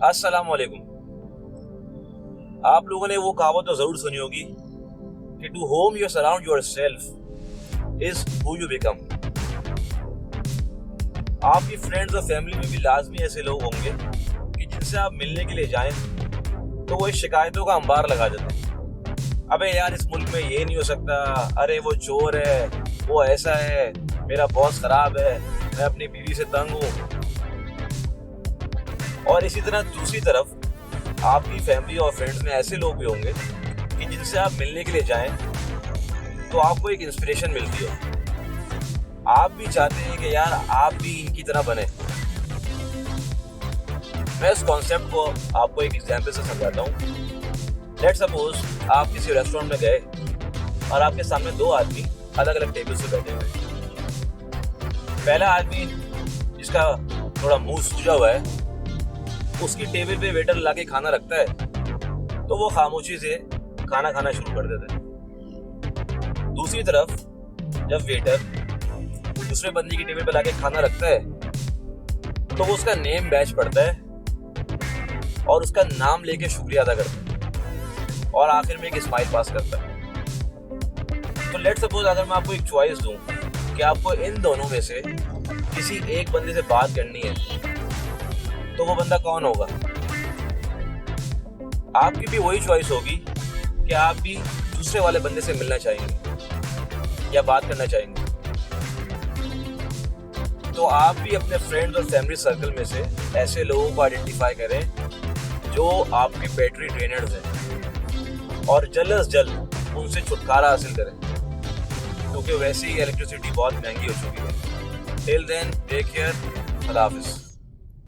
अस्सलाम वालेकुम। आप लोगों ने वो कहावत तो जरूर सुनी होगी कि to whom you surround your self is who you become. आपकी फ्रेंड्स और फैमिली में भी लाजमी ऐसे लोग होंगे कि जिनसे आप मिलने के लिए जाएं तो वो इस शिकायतों का अंबार लगा देते हैं। अबे यार, इस मुल्क में ये नहीं हो सकता, अरे वो चोर है, वो ऐसा है, मेरा बॉस खराब है, मैं अपनी बीवी से तंग हूँ। और इसी तरह दूसरी तरफ आपकी फैमिली और फ्रेंड्स में ऐसे लोग भी होंगे कि जिनसे आप मिलने के लिए जाएं तो आपको एक इंस्पिरेशन मिलती हो। आप भी चाहते हैं कि यार आप भी इनकी तरह बने। मैं इस कॉन्सेप्ट को आपको एक एग्जांपल से समझाता हूँ। लेट्स सपोज आप किसी रेस्टोरेंट में गए और आपके सामने दो आदमी अलग अलग टेबल से बैठे हुए। पहला आदमी जिसका थोड़ा मुंह सूजा हुआ है, उसकी टेबल पे वेटर लाके खाना रखता है तो वो खामोशी से खाना खाना शुरू कर देता है। दूसरी तरफ जब वेटर दूसरे बंदी की टेबल पे लाके खाना रखता है तो वो उसका नेम बैच पढ़ता है और उसका नाम लेके शुक्रिया अदा करता है और आखिर में एक स्माइल पास करता है। तो लेट्स सपोज अगर मैं आपको एक चॉइस दूं कि आपको इन दोनों में से किसी एक बंदे से बात करनी है तो वो बंदा कौन होगा? आपकी भी वही चॉइस होगी कि आप भी दूसरे वाले बंदे से मिलना चाहेंगे या बात करना चाहेंगे। तो आप भी अपने फ्रेंड्स और फैमिली सर्कल में से ऐसे लोगों को आइडेंटिफाई करें जो आपके बैटरी ड्रेनर्स हैं और जल्द से जल्द उनसे छुटकारा हासिल करें, क्योंकि वैसे ही इलेक्ट्रिसिटी बहुत महंगी हो चुकी है। टिल देन टेक केयर, अल्लाह हाफिज़।